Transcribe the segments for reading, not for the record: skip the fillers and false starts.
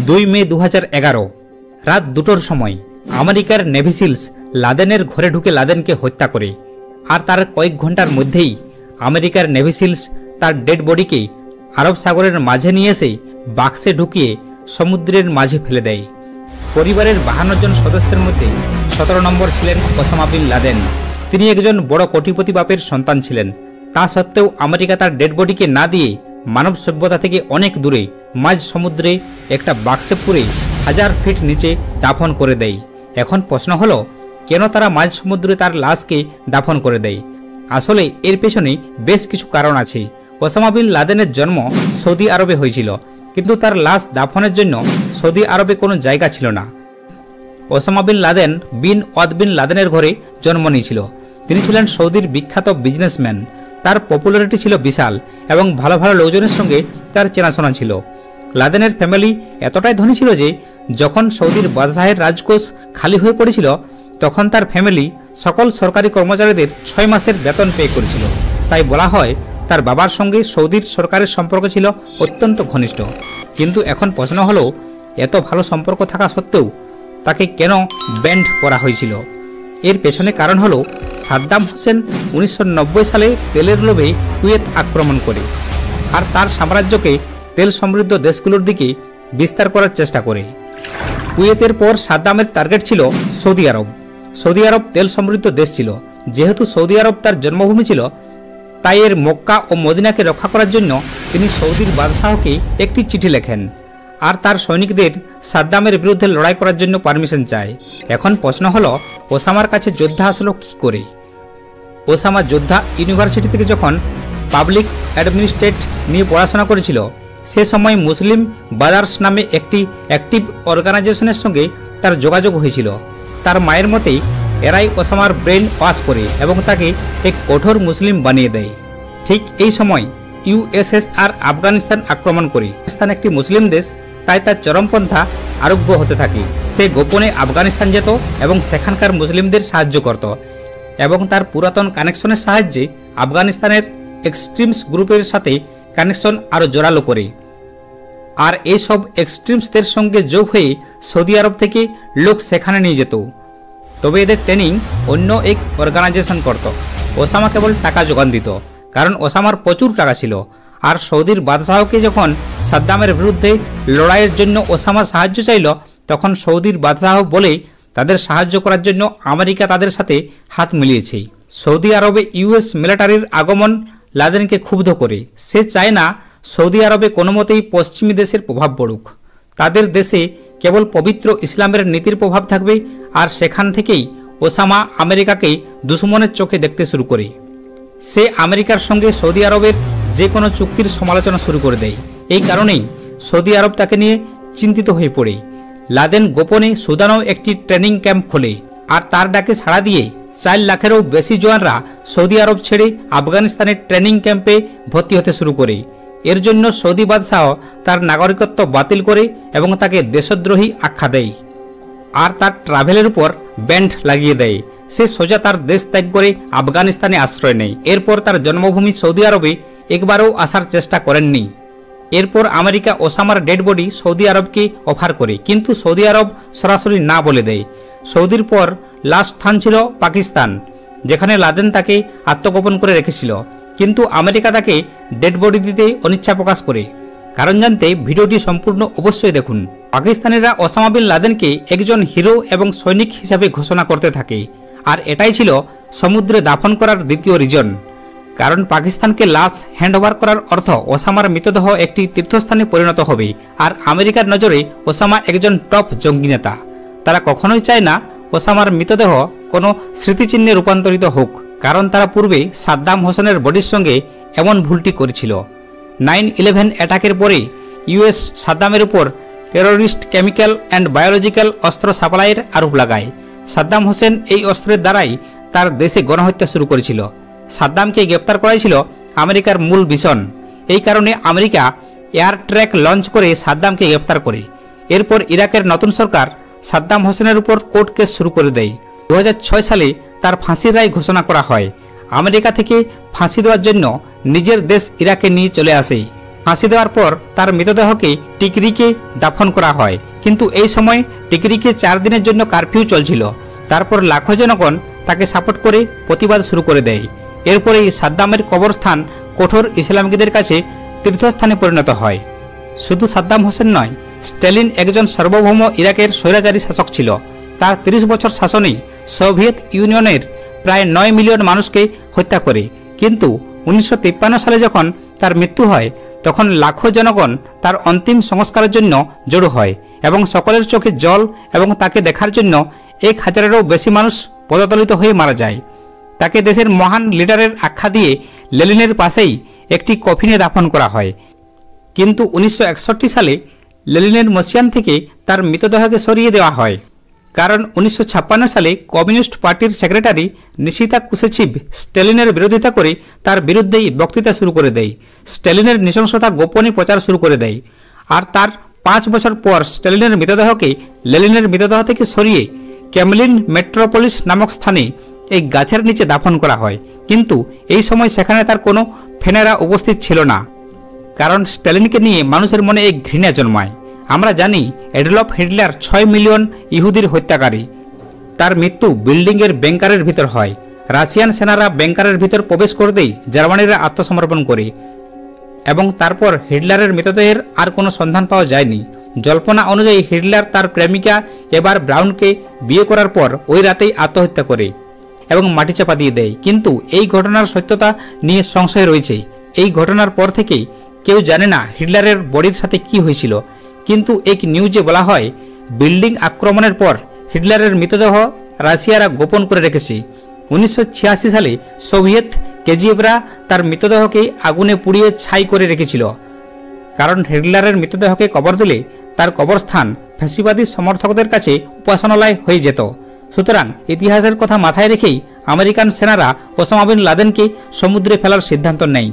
2 মে 2011 রাত 2টোর সময় আমেরিকার নেভি সিলস লাদেনের ঘরে ঢুকে লাদেনকে হত্যা করে। আর তার কয়েক ঘন্টার মধ্যেই আমেরিকার নেভি সিলস তার ডেড বডিকে আরব সাগরের মাঝে নিয়ে এসে বাক্সে ঢুকিয়ে সমুদ্রের মাঝে ফেলে দেয়। পরিবারের 52 জন সদস্যের মধ্যে 17 নম্বর ছিলেন ওসামা বিন লাদেন। তিনি একজন বড় কোটিপতি বাপের সন্তান ছিলেন। তা সত্ত্বেও আমেরিকা তার ডেড বডিকে না দিয়ে মানব সভ্যতা থেকে অনেক দূরে মাঝ সমুদ্রে একটা বাক্সে পুরে 1000 ফিট নিচে দাফন করে দেয়। এখন প্রশ্ন হলো, কেন তারা মাঝ সমুদ্রে তার লাশকে দাফন করে দেয়? আসলে এর পেছনে বেশ কিছু কারণ আছে। ওসামা বিন লাদেনের জন্ম সৌদি আরবে হয়েছিল, কিন্তু তার লাশ দাফনের জন্য সৌদি আরবে কোনো জায়গা ছিল না। ওসামা বিন লাদেন বিন ওয়াদ বিন লাদেনের ঘরে জন্ম নিয়েছিল। তিনি ছিলেন সৌদির বিখ্যাত বিজনেসম্যান। তার পপুলারিটি ছিল বিশাল এবং ভালো ভালো লোকজনের সঙ্গে তার চেনাশোনা ছিল। লাদেনের ফ্যামিলি এতটাই ধনী ছিল যে যখন সৌদির বাদশাহের রাজকোষ খালি হয়ে পড়েছিল, তখন তার ফ্যামিলি সকল সরকারি কর্মচারীদের 6 মাসের বেতন পে করেছিল। তাই বলা হয় তার বাবার সঙ্গে সৌদির সরকারের সম্পর্ক ছিল অত্যন্ত ঘনিষ্ঠ। কিন্তু এখন প্রশ্ন হলো, এত ভালো সম্পর্ক থাকা সত্ত্বেও তাকে কেন ব্যান্ড করা হয়েছিল? এর পেছনে কারণ হলো, সাদ্দাম হোসেন 1990 সালে তেলের লোভে কুয়েত আক্রমণ করে আর তার সাম্রাজ্যকে তেল সমৃদ্ধ দেশগুলোর দিকে বিস্তার করার চেষ্টা করে। কুয়েতের পর সাদ্দামের টার্গেট ছিল সৌদি আরব। সৌদি আরব তেল সমৃদ্ধ দেশ ছিল। যেহেতু সৌদি আরব তার জন্মভূমি ছিল, তাই এর মক্কা ও মদিনাকে রক্ষা করার জন্য তিনি সৌদির বাদশাহকে একটি চিঠি লেখেন আর তার সৈনিকদের সাদ্দামের বিরুদ্ধে লড়াই করার জন্য পারমিশন চায়। এখন প্রশ্ন হলো, ওসামার কাছে যোদ্ধা আসলো কী করে? ওসামা যোদ্ধা ইউনিভার্সিটি থেকে যখন পাবলিক অ্যাডমিনিস্ট্রেট নিয়ে পড়াশোনা করেছিল, সে সময় মুসলিম ব্রাদার্স নামে একটি অ্যাক্টিভ অর্গানাইজেশনের সঙ্গে তার যোগাযোগ হয়েছিল। তার মায়ের মতে এরাই ওসামার ব্রেন ওয়াশ করে এবং তাকে এক কঠোর মুসলিম বানিয়ে দেয়। ঠিক এই সময় ইউএসএসআর আফগানিস্তান আক্রমণ করে। পাকিস্তান একটি মুসলিম দেশ, তাই তার চরমপন্থা আরোগ্য হতে থাকে। সে গোপনে আফগানিস্তান যেত এবং সেখানকার মুসলিমদের সাহায্য করত এবং তার পুরাতন কানেকশনের সাহায্যে আফগানিস্তানের এক্সট্রিমস গ্রুপের সাথে কানেকশন আরও জোরালো করে। আর এইসব এক্সট্রিমসদের সঙ্গে যোগ হয়ে সৌদি আরব থেকে লোক সেখানে নিয়ে যেত। তবে এদের ট্রেনিং অন্য এক অর্গানাইজেশন করত। ওসামা কেবল টাকা যোগান দিত, কারণ ওসামার প্রচুর টাকা ছিল। আর সৌদির বাদশাহকে যখন সাদ্দামের বিরুদ্ধে লড়াইয়ের জন্য ওসামা সাহায্য চাইল, তখন সৌদির বাদশাহ বলে তাদের সাহায্য করার জন্য আমেরিকা তাদের সাথে হাত মিলিয়েছে। সৌদি আরবে ইউএস মিলিটারির আগমন লাদেনকে ক্ষুব্ধ করে। সে চায় না সৌদি আরবে কোনো মতেই পশ্চিমী দেশের প্রভাব পড়ুক। তাদের দেশে কেবল পবিত্র ইসলামের নীতির প্রভাব থাকবে। আর সেখান থেকেই ওসামা আমেরিকাকে দুশ্মনের চোখে দেখতে শুরু করে। সে আমেরিকার সঙ্গে সৌদি আরবের যে কোনো চুক্তির সমালোচনা শুরু করে দেয়। এই কারণেই সৌদি আরব তাকে নিয়ে চিন্তিত হয়ে পড়ে। লাদেন গোপনে সুদানেও একটি ট্রেনিং ক্যাম্প খোলে আর তার ডাকে সাড়া দিয়ে 4 লাখেরও বেশি জওয়ানরা সৌদি আরব ছেড়ে আফগানিস্তানের ট্রেনিং ক্যাম্পে ভর্তি হতে শুরু করে। এর জন্য সৌদি বাদশাহ তার নাগরিকত্ব বাতিল করে এবং তাকে দেশদ্রোহী আখ্যা দেয় আর তার ট্রাভেলের উপর ব্যান্ড লাগিয়ে দেয়। সে সোজা তার দেশ ত্যাগ করে আফগানিস্তানে আশ্রয় নেয়। এরপর তার জন্মভূমি সৌদি আরবে একবারও আসার চেষ্টা করেননি। এরপর আমেরিকা ওসামার ডেড বডি সৌদি আরবকে অফার করে, কিন্তু সৌদি আরব সরাসরি না বলে দেয়। সৌদির পর লাস্ট স্থান ছিল পাকিস্তান, যেখানে লাদেন তাকে আত্মগোপন করে রেখেছিল। কিন্তু আমেরিকা তাকে ডেড বডি দিতে অনিচ্ছা প্রকাশ করে। কারণ জানতে ভিডিওটি সম্পূর্ণ অবশ্যই দেখুন। পাকিস্তানিরা ওসামা বিন লাদেনকে একজন হিরো এবং সৈনিক হিসাবে ঘোষণা করতে থাকে। আর এটাই ছিল সমুদ্রে দাফন করার দ্বিতীয় রিজন। কারণ পাকিস্তানকে লাশ হ্যান্ডওভার করার অর্থ ওসামার মৃতদেহ একটি তীর্থস্থানে পরিণত হবে। আর আমেরিকার নজরে ওসামা একজন টপ জঙ্গি নেতা। তারা কখনোই চায় না ওসামার মৃতদেহ কোনো স্মৃতিচিহ্নে রূপান্তরিত হোক, কারণ তারা পূর্বে সাদ্দাম হোসেনের বডির সঙ্গে এমন ভুলটি করেছিল। 9/11 অ্যাটাকের পরে ইউএস সাদ্দামের উপর টেরোরিস্ট কেমিক্যাল অ্যান্ড বায়োলজিক্যাল অস্ত্র সাপ্লাইয়ের আরোপ লাগায়। সাদ্দাম হোসেন এই অস্ত্রের দ্বারাই তার দেশে গণহত্যা শুরু করেছিল। সাদ্দামকে গ্রেপ্তার করাই ছিল আমেরিকার মূল মিশন। এই কারণে আমেরিকা এয়ার ট্র্যাক লঞ্চ করে সাদ্দামকে গ্রেপ্তার করে। এরপর ইরাকের নতুন সরকার সাদ্দাম হোসেনের উপর কোর্ট কেস শুরু করে দেয়। 2006 সালে তার ফাঁসির রায় ঘোষণা করা হয়। আমেরিকা থেকে ফাঁসি দেওয়ার জন্য নিজের দেশ ইরাকে নিয়ে চলে আসে। ফাঁসি দেওয়ার পর তার মৃতদেহকে টিকরিকে দাফন করা হয়, কিন্তু এই সময় টিকরিকে 4 দিনের জন্য কারফিউ চলছিল। তারপর লাখো জনগণ তাকে সাপোর্ট করে প্রতিবাদ শুরু করে দেয়। এরপরেই সাদ্দামের কবরস্থান কঠোর ইসলামিকদের কাছে তীর্থস্থানে পরিণত হয়। শুধু সাদ্দাম হোসেন নয়, স্ট্যালিন একজন সার্বভৌম ইরাকের স্বৈরাচারী শাসক ছিল। তার 30 বছর শাসনে সোভিয়েত ইউনিয়নের প্রায় 9 মিলিয়ন মানুষকে হত্যা করে, কিন্তু 1953 সালে যখন তার মৃত্যু হয় তখন লাখো জনগণ তার অন্তিম সংস্কারের জন্য জড়ো হয় এবং সকলের চোখে জল এবং তাকে দেখার জন্য 1000-এরও বেশি মানুষ পদতলিত হয়ে মারা যায়। তাকে দেশের মহান লিডারের আখ্যা দিয়ে লেনিনের পাশেই একটি কফিনে দাফন করা হয়। কিন্তু 1961 সালে লেনিনের মসিয়ান থেকে তার মৃতদেহকে সরিয়ে দেওয়া হয়, কারণ 1956 সালে কমিউনিস্ট পার্টির সেক্রেটারি নিশিতা কুসেচিভ স্ট্যালিনের বিরোধিতা করে তার বিরুদ্ধেই বক্তৃতা শুরু করে দেয়। স্ট্যালিনের নৃশংসতা গোপনে প্রচার শুরু করে দেয়, আর তার 5 বছর পর স্ট্যালিনের মৃতদেহকে লেনিনের মৃতদেহ থেকে সরিয়ে ক্যামলিন মেট্রোপলিস নামক স্থানে এই গাছের নিচে দাফন করা হয়। কিন্তু এই সময় সেখানে তার কোনো ফেনেরা উপস্থিত ছিল না, কারণ স্ট্যালিনকে নিয়ে মানুষের মনে এক ঘৃণা জন্মায়। আমরা জানি এডলফ হিটলার 6 মিলিয়ন ইহুদির হত্যাকারী। তার মৃত্যু বিল্ডিংয়ের ব্যাংকারের ভিতর হয়। রাশিয়ান সেনারা ব্যাংকারের ভিতর প্রবেশ করতেই জার্মানিরা আত্মসমর্পণ করে এবং তারপর হিটলারের মৃতদেহের আর কোনো সন্ধান পাওয়া যায়নি। জল্পনা অনুযায়ী হিটলার তার প্রেমিকা এবার ব্রাউনকে বিয়ে করার পর ওই রাতেই আত্মহত্যা করে এবং মাটি চাপা দিয়ে দেয়। কিন্তু এই ঘটনার সত্যতা নিয়ে সংশয় রয়েছে। এই ঘটনার পর থেকেই কেউ জানে না হিটলারের বডির সাথে কি হয়েছিল, কিন্তু এক নিউজে বলা হয় বিল্ডিং আক্রমণের পর হিটলারের মৃতদেহ রাশিয়ারা গোপন করে রেখেছে। 1986 সালে সোভিয়েত কেজিএভরা তার মৃতদেহকে আগুনে পুড়িয়ে ছাই করে রেখেছিল, কারণ হিটলারের মৃতদেহকে কবর দিলে তার কবরস্থান ফ্যাসিবাদী সমর্থকদের কাছে উপাসনালয় হয়ে যেত। সুতরাং ইতিহাসের কথা মাথায় রেখেই আমেরিকান সেনারা ওসামা বিন লাদেনকে সমুদ্রে ফেলার সিদ্ধান্ত নেয়।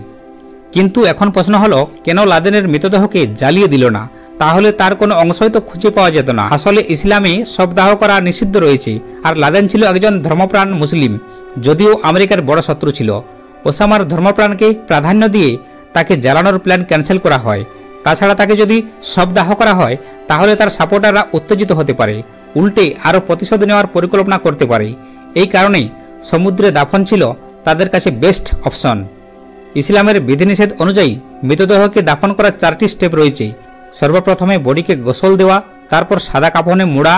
কিন্তু এখন প্রশ্ন হলো, কেন লাদেনের মৃতদেহকে জ্বালিয়ে দিল না? তাহলে তার কোনো অংশই তো খুঁজে পাওয়া যেত না। আসলে ইসলামে শবদাহ করা নিষিদ্ধ রয়েছে, আর লাদেন ছিল একজন ধর্মপ্রাণ মুসলিম, যদিও আমেরিকার বড় শত্রু ছিল। ওসামার ধর্মপ্রাণকে প্রাধান্য দিয়ে তাকে জ্বালানোর প্ল্যান ক্যান্সেল করা হয়। তাছাড়া তাকে যদি শবদাহ করা হয় তাহলে তার সাপোর্টাররা উত্তেজিত হতে পারে, উল্টে আরও প্রতিশোধ নেওয়ার পরিকল্পনা করতে পারে। এই কারণেই সমুদ্রে দাফন ছিল তাদের কাছে বেস্ট অপশন। ইসলামের বিধিনিষেধ অনুযায়ী মৃতদেহকে দাফন করার 4টি স্টেপ রয়েছে। সর্বপ্রথমে বডিকে গোসল দেওয়া, তারপর সাদা কাফনে মোড়া,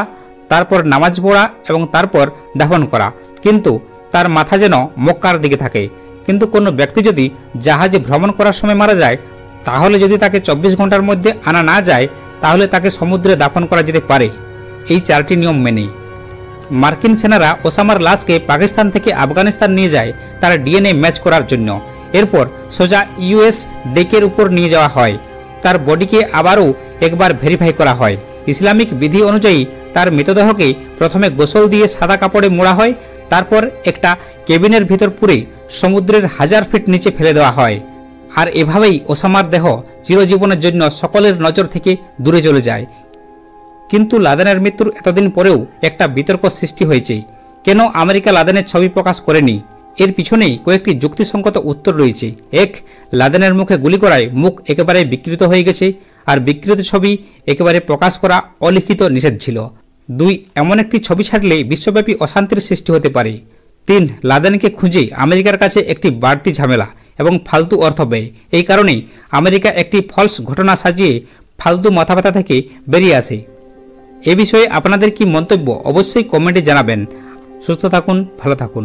তারপর নামাজ পড়া এবং তারপর দাফন করা। কিন্তু তার মাথা যেন মক্কার দিকে থাকে। কিন্তু কোনো ব্যক্তি যদি জাহাজে ভ্রমণ করার সময় মারা যায়, তাহলে যদি তাকে 24 ঘন্টার মধ্যে আনা না যায় তাহলে তাকে সমুদ্রে দাফন করা যেতে পারে, এই 4টি নিয়ম মেনে। মার্কিন সেনারা ওসামার লাশকে পাকিস্তান থেকে আফগানিস্তান নিয়ে যায় তার ডিএনএ ম্যাচ করার জন্য। এরপর সোজা ইউএস ডেকের উপর নিয়ে যাওয়া হয়। তার বডিকে আবারও একবার ভেরিফাই করা হয়। ইসলামিক বিধি অনুযায়ী তার মৃতদেহকে প্রথমে গোসল দিয়ে সাদা কাপড়ে মোড়া হয়, তারপর একটা কেবিনের ভিতর পুরে সমুদ্রের 1000 ফিট নিচে ফেলে দেওয়া হয়। আর এভাবেই ওসামার দেহ চিরজীবনের জন্য সকলের নজর থেকে দূরে চলে যায়। কিন্তু লাদেনের মৃত্যুর এতদিন পরেও একটা বিতর্ক সৃষ্টি হয়েছে। কেন আমেরিকা লাদেনের ছবি প্রকাশ করেনি? এর পিছনেই কয়েকটি যুক্তিসঙ্গত উত্তর রয়েছে। 1, লাদেনের মুখে গুলি করায় মুখ একেবারে বিকৃত হয়ে গেছে, আর বিকৃত ছবি একেবারে প্রকাশ করা অলিখিত নিষেধ ছিল। 2, এমন একটি ছবি ছাড়লে বিশ্বব্যাপী অশান্তির সৃষ্টি হতে পারে। 3, লাদেনকে খুঁজে আমেরিকার কাছে একটি বাড়তি ঝামেলা এবং ফালতু অর্থ ব্যয়। এই কারণেই আমেরিকা একটি ফলস ঘটনা সাজিয়ে ফালতু মাথাব্যথা থেকে বেরিয়ে আসে। এ বিষয়ে আপনাদের কি মন্তব্য অবশ্যই কমেন্টে জানাবেন। সুস্থ থাকুন, ভালো থাকুন।